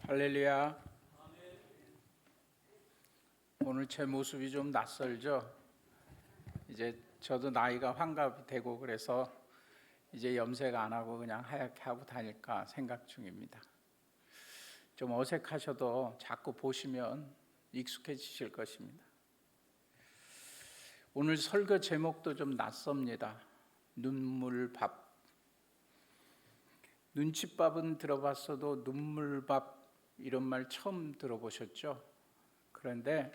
할렐루야. 오늘 제 모습이 좀 낯설죠? 이제 저도 나이가 환갑이 되고 그래서 이제 염색 안 하고 그냥 하얗게 하고 다닐까 생각 중입니다. 좀 어색하셔도 자꾸 보시면 익숙해지실 것입니다. 오늘 설교 제목도 좀 낯섭니다. 눈물밥. 눈칫밥은 들어봤어도 눈물밥 이런 말 처음 들어보셨죠? 그런데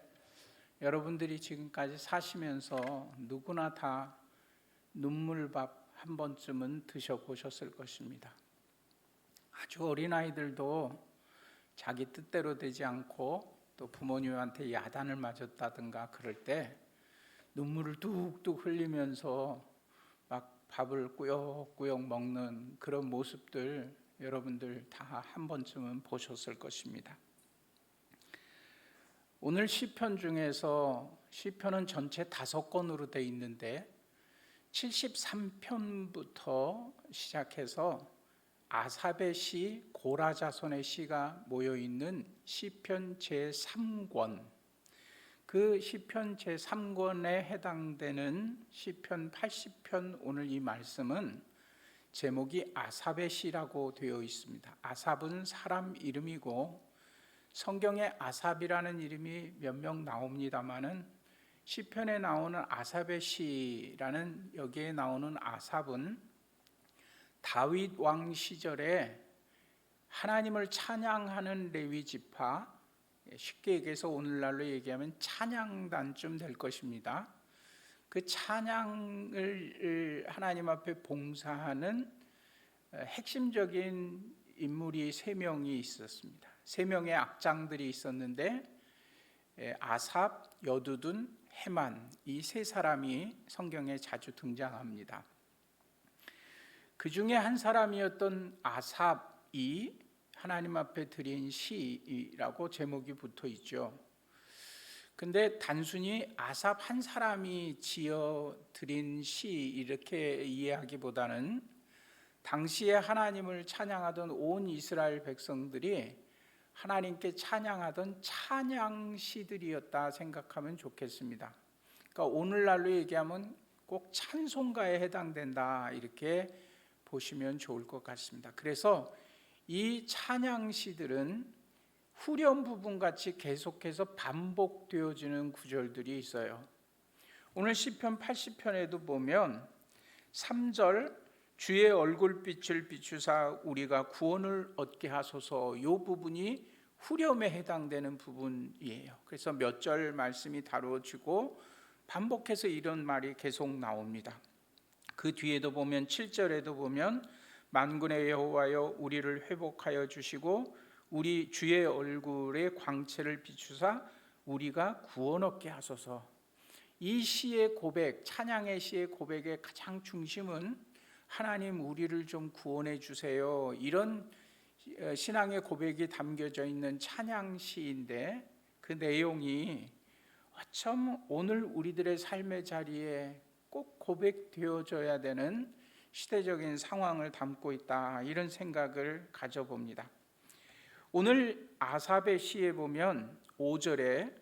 여러분들이 지금까지 사시면서 누구나 다 눈물밥 한 번쯤은 드셔보셨을 것입니다. 아주 어린아이들도 자기 뜻대로 되지 않고 또 부모님한테 야단을 맞았다든가 그럴 때 눈물을 뚝뚝 흘리면서 막 밥을 꾸역꾸역 먹는 그런 모습들 여러분들 다 한 번쯤은 보셨을 것입니다. 오늘 시편 중에서 시편은 전체 5권으로 되어 있는데 73편부터 시작해서 아삽의 시, 고라 자손의 시가 모여있는 시편 제3권, 그 시편 제3권에 해당되는 시편 80편 오늘 이 말씀은 제목이 아삽의 시라고 되어 있습니다. 아삽은 사람 이름이고 성경에 아삽이라는 이름이 몇 명 나옵니다마는 시편에 나오는 아삽의 시라는 여기에 나오는 아삽은 다윗 왕 시절에 하나님을 찬양하는 레위 지파, 쉽게 얘기해서 오늘날로 얘기하면 찬양단쯤 될 것입니다. 그 찬양을 하나님 앞에 봉사하는 핵심적인 인물이 3명이 있었습니다. 3명의 악장들이 있었는데 아삽, 여두둔, 헤만, 이 3사람이 성경에 자주 등장합니다. 그 중에 한 사람이었던 아삽이 하나님 앞에 드린 시라고 제목이 붙어 있죠. 근데 단순히 아삽 한 사람이 지어 드린 시 이렇게 이해하기보다는 당시에 하나님을 찬양하던 온 이스라엘 백성들이 하나님께 찬양하던 찬양시들이었다 생각하면 좋겠습니다. 그러니까 오늘날로 얘기하면 꼭 찬송가에 해당된다 이렇게 보시면 좋을 것 같습니다. 그래서 이 찬양시들은 후렴 부분같이 계속해서 반복되어지는 구절들이 있어요. 오늘 시편 80편에도 보면 3절 주의 얼굴빛을 비추사 우리가 구원을 얻게 하소서, 이 부분이 후렴에 해당되는 부분이에요. 그래서 몇 절 말씀이 다루어지고 반복해서 이런 말이 계속 나옵니다. 그 뒤에도 보면 7절에도 보면 만군의 여호와여 우리를 회복하여 주시고 우리 주의 얼굴의 광채를 비추사 우리가 구원 얻게 하소서. 이 시의 고백, 찬양의 시의 고백의 가장 중심은 하나님 우리를 좀 구원해 주세요, 이런 신앙의 고백이 담겨져 있는 찬양시인데 그 내용이 어쩜 오늘 우리들의 삶의 자리에 꼭 고백되어져야 되는 시대적인 상황을 담고 있다, 이런 생각을 가져봅니다. 오늘 아삽의 시에 보면 5절에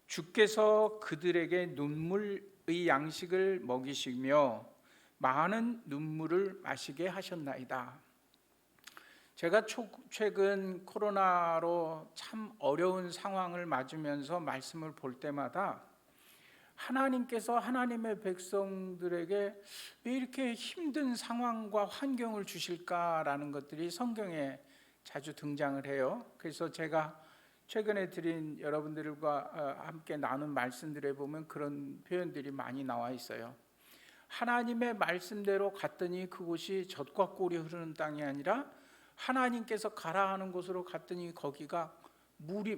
주께서 그들에게 눈물의 양식을 먹이시며 많은 눈물을 마시게 하셨나이다. 제가 최근 코로나로 참 어려운 상황을 맞으면서 말씀을 볼 때마다 하나님께서 하나님의 백성들에게 왜 이렇게 힘든 상황과 환경을 주실까라는 것들이 성경에 자주 등장을 해요. 그래서 제가 최근에 드린 여러분들과 함께 나눈 말씀들에 보면 그런 표현들이 많이 나와 있어요. 하나님의 말씀대로 갔더니 그곳이 젖과 꿀이 흐르는 땅이 아니라 하나님께서 가라 하는 곳으로 갔더니 거기가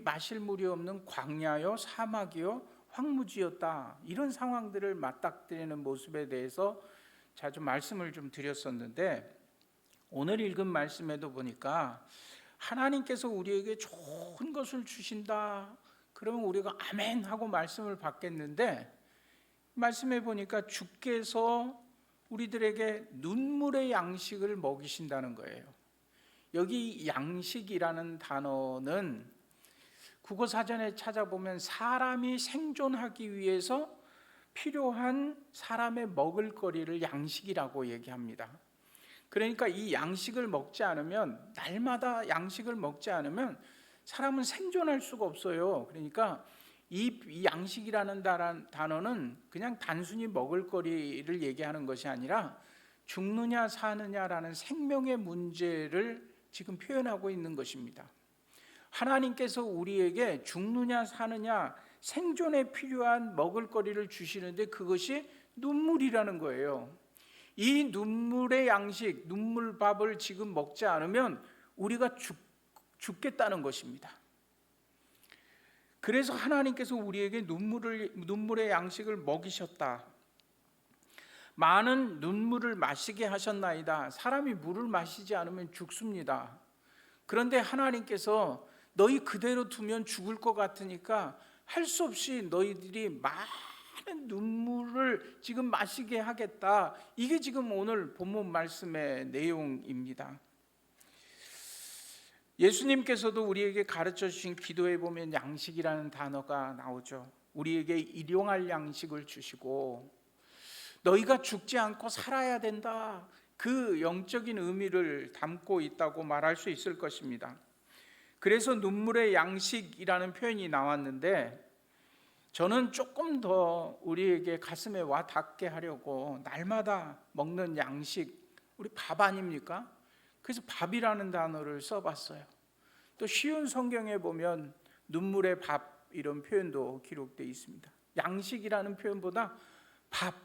마실 물이 없는 광야요 사막이요 황무지였다. 이런 상황들을 맞닥뜨리는 모습에 대해서 자주 말씀을 좀 드렸었는데 오늘 읽은 말씀에도 보니까 하나님께서 우리에게 좋은 것을 주신다 그러면 우리가 아멘 하고 말씀을 받겠는데 말씀해 보니까 주께서 우리들에게 눈물의 양식을 먹이신다는 거예요. 여기 양식이라는 단어는 국어사전에 찾아보면 사람이 생존하기 위해서 필요한 사람의 먹을거리를 양식이라고 얘기합니다. 그러니까 이 양식을 먹지 않으면, 날마다 양식을 먹지 않으면 사람은 생존할 수가 없어요. 그러니까 이 양식이라는 단어는 그냥 단순히 먹을거리를 얘기하는 것이 아니라 죽느냐 사느냐라는 생명의 문제를 지금 표현하고 있는 것입니다. 하나님께서 우리에게 죽느냐 사느냐 생존에 필요한 먹을거리를 주시는데 그것이 눈물이라는 거예요. 이 눈물의 양식, 눈물밥을 지금 먹지 않으면 우리가 죽겠다는 것입니다. 그래서 하나님께서 우리에게 눈물의 양식을 먹이셨다. 많은 눈물을 마시게 하셨나이다. 사람이 물을 마시지 않으면 죽습니다. 그런데 하나님께서 너희 그대로 두면 죽을 것 같으니까 할 수 없이 너희들이 많은 눈물을 지금 마시게 하겠다. 이게 지금 오늘 본문 말씀의 내용입니다. 예수님께서도 우리에게 가르쳐 주신 기도에 보면 양식이라는 단어가 나오죠. 우리에게 일용할 양식을 주시고 너희가 죽지 않고 살아야 된다. 그 영적인 의미를 담고 있다고 말할 수 있을 것입니다. 그래서 눈물의 양식이라는 표현이 나왔는데 저는 조금 더 우리에게 가슴에 와 닿게 하려고 날마다 먹는 양식, 우리 밥 아닙니까? 그래서 밥이라는 단어를 써봤어요. 또 쉬운 성경에 보면 눈물의 밥 이런 표현도 기록되어 있습니다. 양식이라는 표현보다 밥,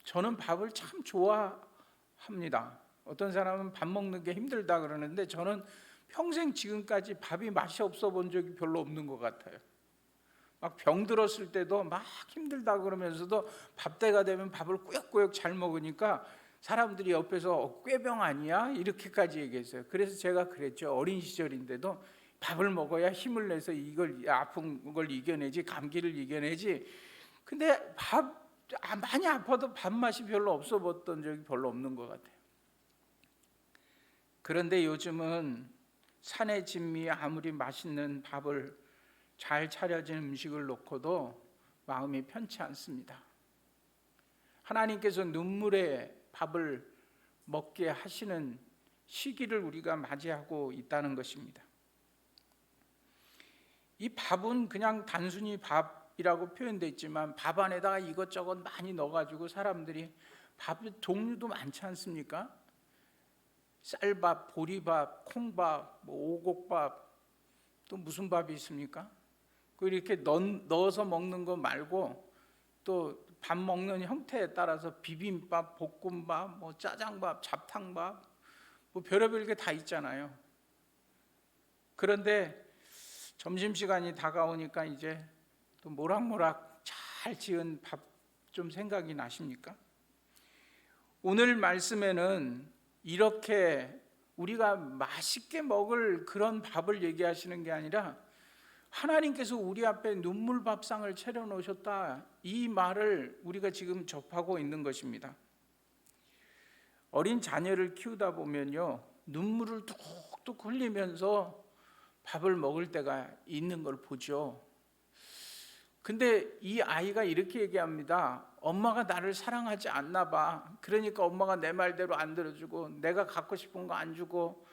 저는 밥을 참 좋아합니다. 어떤 사람은 밥 먹는 게 힘들다 그러는데 저는 평생 지금까지 밥이 맛이 없어 본 적이 별로 없는 것 같아요. 막 병 들었을 때도 막 힘들다 그러면서도 밥 때가 되면 밥을 꾸역꾸역 잘 먹으니까 사람들이 옆에서 꾀병 아니야? 이렇게까지 얘기했어요. 그래서 제가 그랬죠. 어린 시절인데도 밥을 먹어야 힘을 내서 이걸 아픈 걸 이겨내지, 감기를 이겨내지. 근데 많이 아파도 밥맛이 별로 없어 봤던 적이 별로 없는 것 같아요. 그런데 요즘은 산의 진미 아무리 맛있는 밥을 잘 차려진 음식을 놓고도 마음이 편치 않습니다. 하나님께서 눈물의 밥을 먹게 하시는 시기를 우리가 맞이하고 있다는 것입니다. 이 밥은 그냥 단순히 밥이라고 표현되어 있지만 밥 안에다가 이것저것 많이 넣어가지고 사람들이 밥의 종류도 많지 않습니까? 쌀밥, 보리밥, 콩밥, 오곡밥, 또 무슨 밥이 있습니까? 이렇게 넣어서 먹는 거 말고 또 밥 먹는 형태에 따라서 비빔밥, 볶음밥, 짜장밥, 잡탕밥, 별의별 게 다 있잖아요. 그런데 점심시간이 다가오니까 이제 또 모락모락 잘 지은 밥 좀 생각이 나십니까? 오늘 말씀에는 이렇게 우리가 맛있게 먹을 그런 밥을 얘기하시는 게 아니라 하나님께서 우리 앞에 눈물밥상을 차려놓으셨다, 이 말을 우리가 지금 접하고 있는 것입니다. 어린 자녀를 키우다 보면요, 눈물을 뚝뚝 흘리면서 밥을 먹을 때가 있는 걸 보죠. 근데 이 아이가 이렇게 얘기합니다. 엄마가 나를 사랑하지 않나 봐. 그러니까 엄마가 내 말대로 안 들어주고 내가 갖고 싶은 거 안 주고,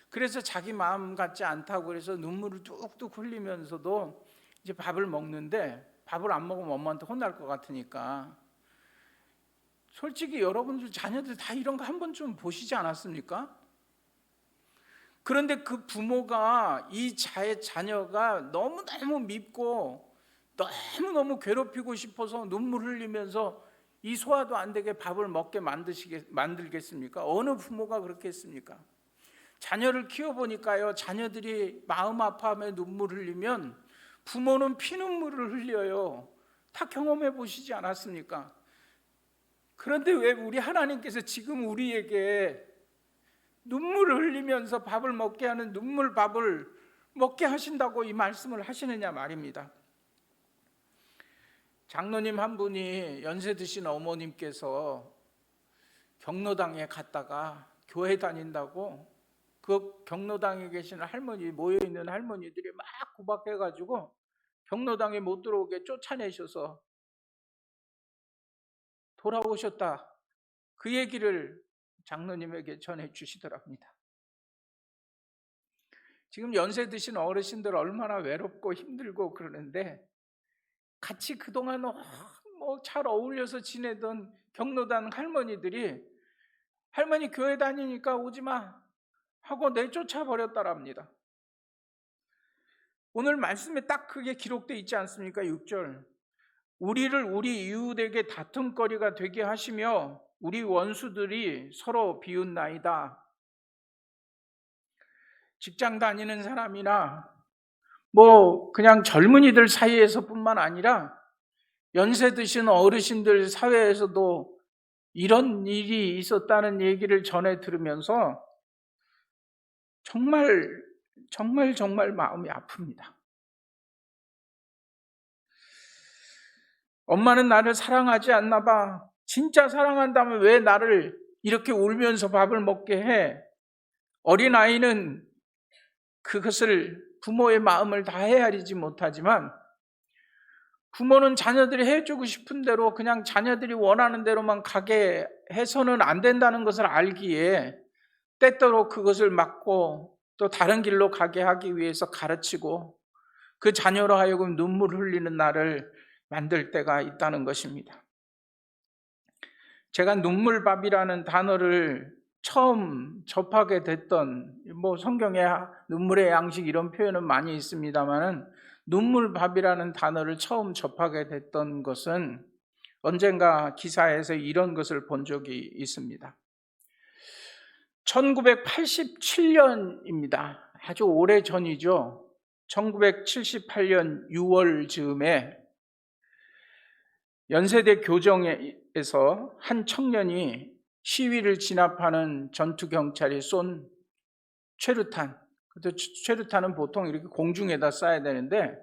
그래서 자기 마음 같지 않다고 그래서 눈물을 뚝뚝 흘리면서도 이제 밥을 먹는데, 밥을 안 먹으면 엄마한테 혼날 것 같으니까. 솔직히 여러분들 자녀들 다 이런 거 한 번쯤 보시지 않았습니까? 그런데 그 부모가 이 자녀가 너무너무 밉고 너무너무 괴롭히고 싶어서 눈물 흘리면서 이 소화도 안 되게 밥을 먹게 만들겠습니까? 어느 부모가 그렇게 했습니까? 자녀를 키워보니까요, 자녀들이 마음 아파하며 눈물 흘리면 부모는 피눈물을 흘려요. 다 경험해 보시지 않았습니까? 그런데 왜 우리 하나님께서 지금 우리에게 눈물을 흘리면서 밥을 먹게 하는 눈물밥을 먹게 하신다고 이 말씀을 하시느냐 말입니다. 장로님 한 분이 연세 드신 어머님께서 경로당에 갔다가 교회 다닌다고 그 그 경로당에 계시는 할머니, 모여있는 할머니들이 막 구박해가지고 경로당에 못 들어오게 쫓아내셔서 돌아오셨다. 그 얘기를 장로님에게 전해주시더랍니다. 지금 연세 드신 어르신들 얼마나 외롭고 힘들고 그러는데 같이 그동안 잘 어울려서 지내던 경로당 할머니들이 할머니 교회 다니니까 오지마 하고 내쫓아 버렸다랍니다. 오늘 말씀에 딱 그게 기록되어 있지 않습니까? 6절. 우리를 우리 이웃에게 다툼거리가 되게 하시며 우리 원수들이 서로 비웃나이다. 직장 다니는 사람이나 그냥 젊은이들 사이에서뿐만 아니라 연세 드신 어르신들 사회에서도 이런 일이 있었다는 얘기를 전해 들으면서 정말 마음이 아픕니다. 엄마는 나를 사랑하지 않나 봐. 진짜 사랑한다면 왜 나를 이렇게 울면서 밥을 먹게 해? 어린아이는 그것을 부모의 마음을 다 헤아리지 못하지만 부모는 자녀들이 해주고 싶은 대로 그냥 자녀들이 원하는 대로만 가게 해서는 안 된다는 것을 알기에 때때로 그것을 막고 또 다른 길로 가게 하기 위해서 가르치고 그 자녀로 하여금 눈물 흘리는 날을 만들 때가 있다는 것입니다. 제가 눈물밥이라는 단어를 처음 접하게 됐던, 성경에 눈물의 양식 이런 표현은 많이 있습니다만은 눈물밥이라는 단어를 처음 접하게 됐던 것은 언젠가 기사에서 이런 것을 본 적이 있습니다. 1987년입니다. 아주 오래 전이죠. 1978년 6월 즈음에 연세대 교정에서 한 청년이 시위를 진압하는 전투경찰이 쏜 최루탄, 최루탄은 보통 이렇게 공중에다 쏴야 되는데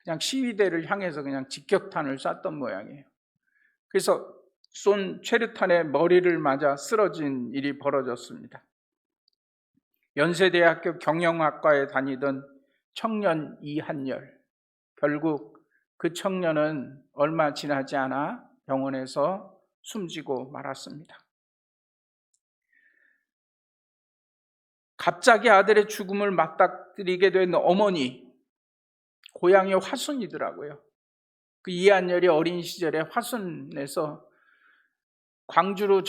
그냥 시위대를 향해서 그냥 직격탄을 쐈던 모양이에요. 그래서 쏜 최루탄에 머리를 맞아 쓰러진 일이 벌어졌습니다. 연세대학교 경영학과에 다니던 청년 이한열, 결국 그 청년은 얼마 지나지 않아 병원에서 숨지고 말았습니다. 갑자기 아들의 죽음을 맞닥뜨리게 된 어머니, 고향이 화순이더라고요. 그 이한열이 어린 시절에 화순에서 광주로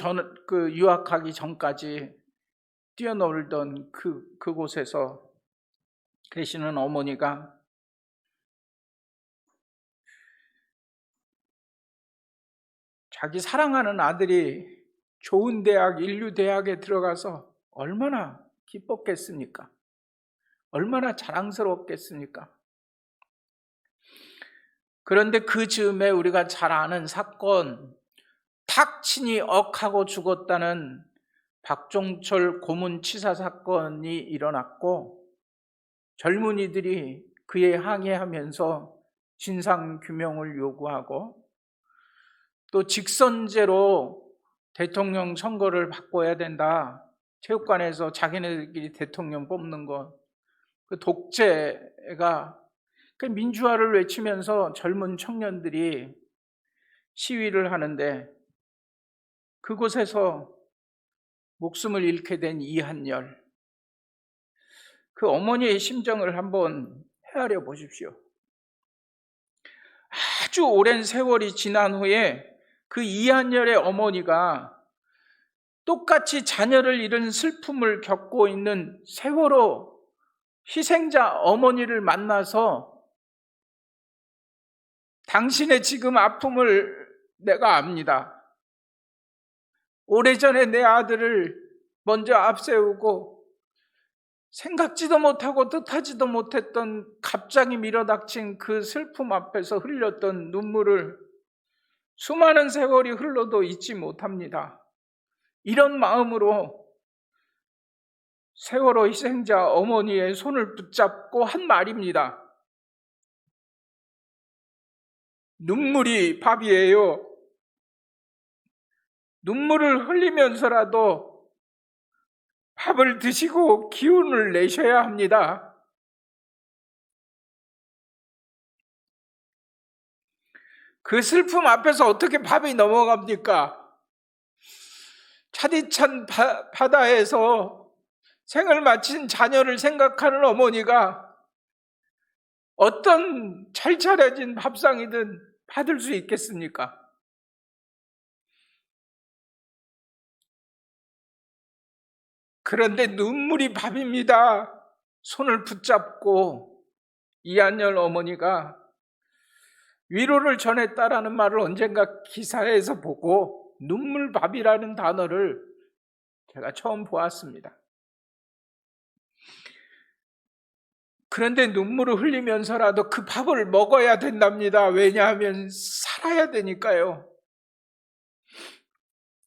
유학하기 전까지 뛰어놀던 그곳에서 계시는 어머니가 자기 사랑하는 아들이 좋은 대학, 인류대학에 들어가서 얼마나 기뻤겠습니까? 얼마나 자랑스러웠겠습니까? 그런데 그 즈음에 우리가 잘 아는 사건, 탁친이 억하고 죽었다는 박종철 고문치사 사건이 일어났고 젊은이들이 그에 항의하면서 진상규명을 요구하고 또 직선제로 대통령 선거를 바꿔야 된다. 체육관에서 자기네들끼리 대통령 뽑는 것, 그 독재가 그 민주화를 외치면서 젊은 청년들이 시위를 하는데 그곳에서 목숨을 잃게 된 이한열, 그 어머니의 심정을 한번 헤아려 보십시오. 아주 오랜 세월이 지난 후에 그 이한열의 어머니가 똑같이 자녀를 잃은 슬픔을 겪고 있는 세월호 희생자 어머니를 만나서 당신의 지금 아픔을 내가 압니다. 오래전에 내 아들을 먼저 앞세우고 생각지도 못하고 뜻하지도 못했던 갑자기 밀어닥친 그 슬픔 앞에서 흘렸던 눈물을 수많은 세월이 흘러도 잊지 못합니다. 이런 마음으로 세월호 희생자 어머니의 손을 붙잡고 한 말입니다. 눈물이 밥이에요. 눈물을 흘리면서라도 밥을 드시고 기운을 내셔야 합니다. 그 슬픔 앞에서 어떻게 밥이 넘어갑니까? 차디찬 바다에서 생을 마친 자녀를 생각하는 어머니가 어떤 잘 차려진 밥상이든 받을 수 있겠습니까? 그런데 눈물이 밥입니다. 손을 붙잡고 이한열 어머니가 위로를 전했다라는 말을 언젠가 기사에서 보고 눈물밥이라는 단어를 제가 처음 보았습니다. 그런데 눈물을 흘리면서라도 그 밥을 먹어야 된답니다. 왜냐하면 살아야 되니까요.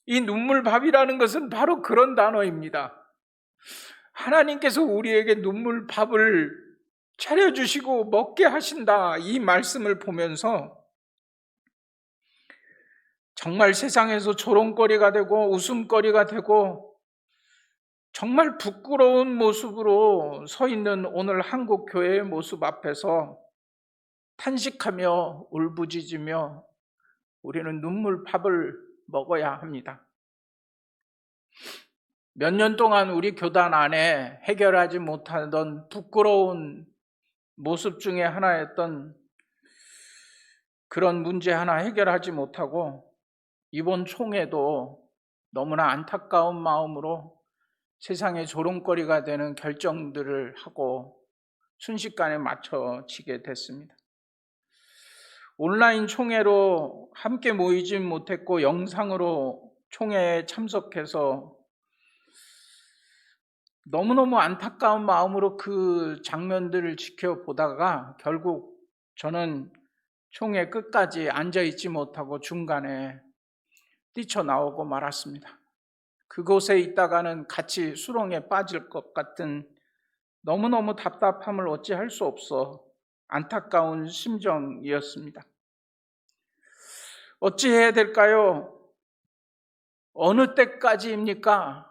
이 눈물밥이라는 것은 바로 그런 단어입니다. 하나님께서 우리에게 눈물밥을 차려주시고 먹게 하신다, 이 말씀을 보면서 정말 세상에서 조롱거리가 되고 웃음거리가 되고 정말 부끄러운 모습으로 서 있는 오늘 한국 교회의 모습 앞에서 탄식하며 울부짖으며 우리는 눈물밥을 먹어야 합니다. 몇 년 동안 우리 교단 안에 해결하지 못하던 부끄러운 모습 중에 하나였던 그런 문제 하나 해결하지 못하고 이번 총회도 너무나 안타까운 마음으로 세상의 조롱거리가 되는 결정들을 하고 순식간에 마쳐지게 됐습니다. 온라인 총회로 함께 모이진 못했고 영상으로 총회에 참석해서 너무너무 안타까운 마음으로 그 장면들을 지켜보다가 결국 저는 총회 끝까지 앉아있지 못하고 중간에 뛰쳐나오고 말았습니다. 그곳에 있다가는 같이 수렁에 빠질 것 같은 너무너무 답답함을 어찌할 수 없어 안타까운 심정이었습니다. 어찌해야 될까요? 어느 때까지입니까?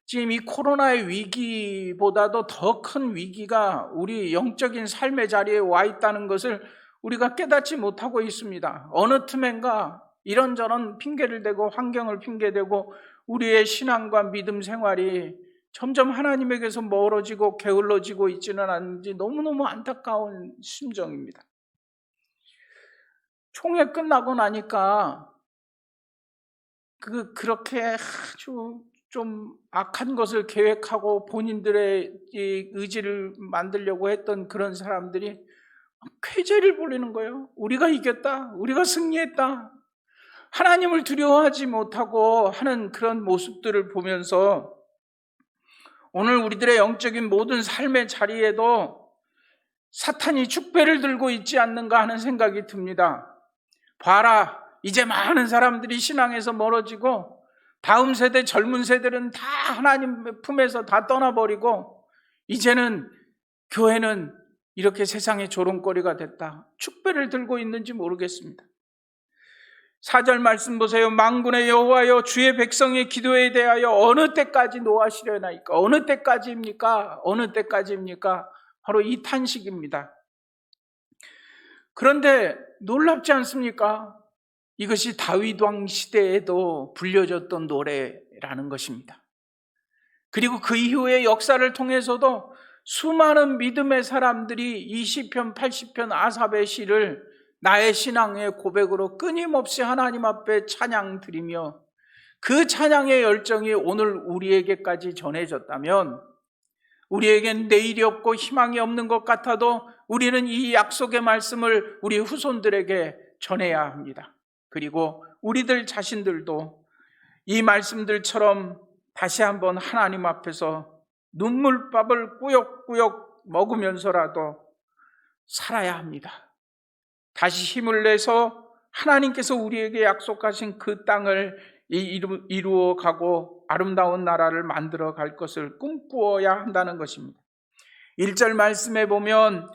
지금 이 코로나의 위기보다도 더 큰 위기가 우리 영적인 삶의 자리에 와 있다는 것을 우리가 깨닫지 못하고 있습니다. 어느 틈엔가 이런저런 핑계를 대고 환경을 핑계대고 우리의 신앙과 믿음 생활이 점점 하나님에게서 멀어지고 게을러지고 있지는 않은지 너무너무 안타까운 심정입니다. 총회 끝나고 나니까 그렇게 아주 좀 악한 것을 계획하고 본인들의 이 의지를 만들려고 했던 그런 사람들이 쾌재를 부리는 거예요. 우리가 이겼다, 우리가 승리했다, 하나님을 두려워하지 못하고 하는 그런 모습들을 보면서 오늘 우리들의 영적인 모든 삶의 자리에도 사탄이 축배를 들고 있지 않는가 하는 생각이 듭니다. 봐라, 이제 많은 사람들이 신앙에서 멀어지고 다음 세대 젊은 세대는 다 하나님 품에서 다 떠나버리고 이제는 교회는 이렇게 세상의 조롱거리가 됐다. 축배를 들고 있는지 모르겠습니다. 4절 말씀 보세요. 만군의 여호와여, 주의 백성의 기도에 대하여 어느 때까지 노하시려나이까? 어느 때까지입니까? 어느 때까지입니까? 바로 이 탄식입니다. 그런데 놀랍지 않습니까? 이것이 다윗 왕 시대에도 불려졌던 노래라는 것입니다. 그리고 그 이후의 역사를 통해서도 수많은 믿음의 사람들이 이 시편 80편 아삽의 시를 나의 신앙의 고백으로 끊임없이 하나님 앞에 찬양 드리며 그 찬양의 열정이 오늘 우리에게까지 전해졌다면 우리에겐 내일이 없고 희망이 없는 것 같아도 우리는 이 약속의 말씀을 우리 후손들에게 전해야 합니다. 그리고 우리들 자신들도 이 말씀들처럼 다시 한번 하나님 앞에서 눈물밥을 꾸역꾸역 먹으면서라도 살아야 합니다. 다시 힘을 내서 하나님께서 우리에게 약속하신 그 땅을 이루어 가고 아름다운 나라를 만들어 갈 것을 꿈꾸어야 한다는 것입니다. 1절 말씀에 보면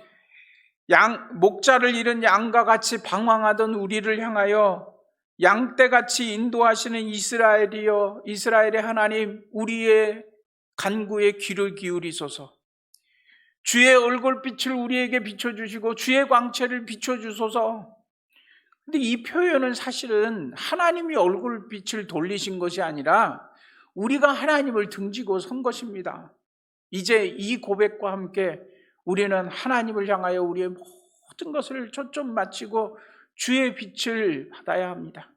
목자를 잃은 양과 같이 방황하던 우리를 향하여 양떼같이 인도하시는 이스라엘이여, 이스라엘의 하나님, 우리의 간구에 귀를 기울이소서. 주의 얼굴빛을 우리에게 비춰주시고 주의 광채를 비춰주소서. 근데 이 표현은 사실은 하나님이 얼굴빛을 돌리신 것이 아니라 우리가 하나님을 등지고 선 것입니다. 이제 이 고백과 함께 우리는 하나님을 향하여 우리의 모든 것을 초점 맞추고 주의 빛을 받아야 합니다.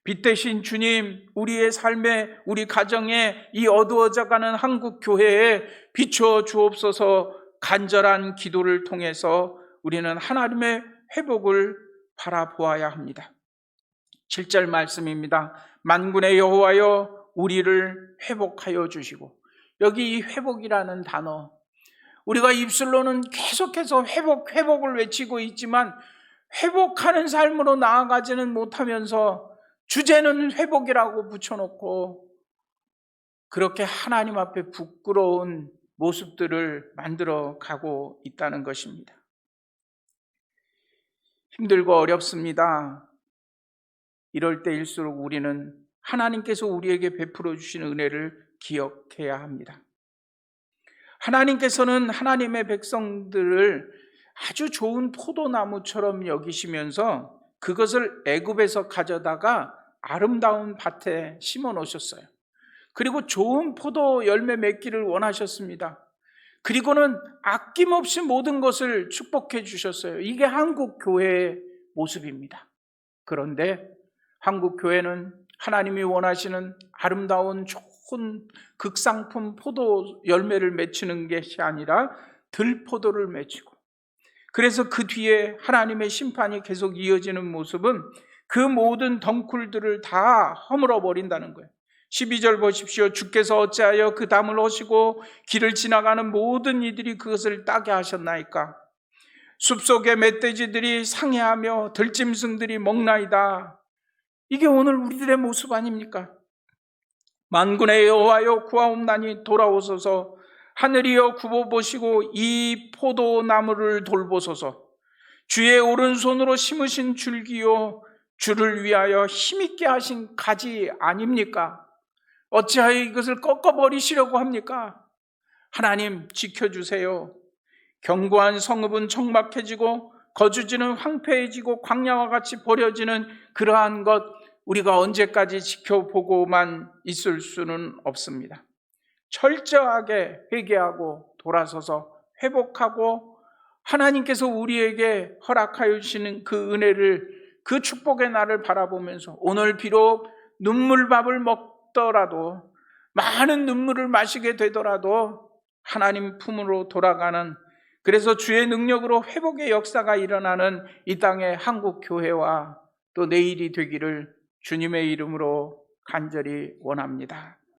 빛 대신 주님, 우리의 삶에, 우리 가정에, 이 어두워져가는 한국 교회에 비춰 주옵소서. 간절한 기도를 통해서 우리는 하나님의 회복을 바라보아야 합니다. 7절 말씀입니다. 만군의 여호와여 우리를 회복하여 주시고, 여기 이 회복이라는 단어, 우리가 입술로는 계속해서 회복을 외치고 있지만 회복하는 삶으로 나아가지는 못하면서 주제는 회복이라고 붙여놓고 그렇게 하나님 앞에 부끄러운 모습들을 만들어 가고 있다는 것입니다. 힘들고 어렵습니다. 이럴 때일수록 우리는 하나님께서 우리에게 베풀어 주신 은혜를 기억해야 합니다. 하나님께서는 하나님의 백성들을 아주 좋은 포도나무처럼 여기시면서 그것을 애굽에서 가져다가 아름다운 밭에 심어 놓으셨어요. 그리고 좋은 포도 열매 맺기를 원하셨습니다. 그리고는 아낌없이 모든 것을 축복해 주셨어요. 이게 한국 교회의 모습입니다. 그런데 한국 교회는 하나님이 원하시는 아름다운 좋은 극상품 포도 열매를 맺히는 것이 아니라 들포도를 맺히고, 그래서 그 뒤에 하나님의 심판이 계속 이어지는 모습은 그 모든 덩굴들을 다 허물어 버린다는 거예요. 12절 보십시오. 주께서 어찌하여 그 담을 허시고 길을 지나가는 모든 이들이 그것을 따게 하셨나이까? 숲속의 멧돼지들이 상해하며 들짐승들이 먹나이다. 이게 오늘 우리들의 모습 아닙니까? 만군의 여호와여 구하옵나니 돌아오소서. 하늘이여 굽어 보시고 이 포도나무를 돌보소서. 주의 오른손으로 심으신 줄기요 주를 위하여 힘있게 하신 가지 아닙니까? 어찌하여 이것을 꺾어버리시려고 합니까? 하나님 지켜주세요. 견고한 성읍은 적막해지고 거주지는 황폐해지고 광야와 같이 버려지는 그러한 것, 우리가 언제까지 지켜보고만 있을 수는 없습니다. 철저하게 회개하고 돌아서서 회복하고 하나님께서 우리에게 허락하여 주시는 그 은혜를, 그 축복의 날을 바라보면서 오늘 비록 눈물밥을 먹더라도, 많은 눈물을 마시게 되더라도 하나님 품으로 돌아가는, 그래서 주의 능력으로 회복의 역사가 일어나는 이 땅의 한국 교회와 또 내일이 되기를 주님의 이름으로 간절히 원합니다.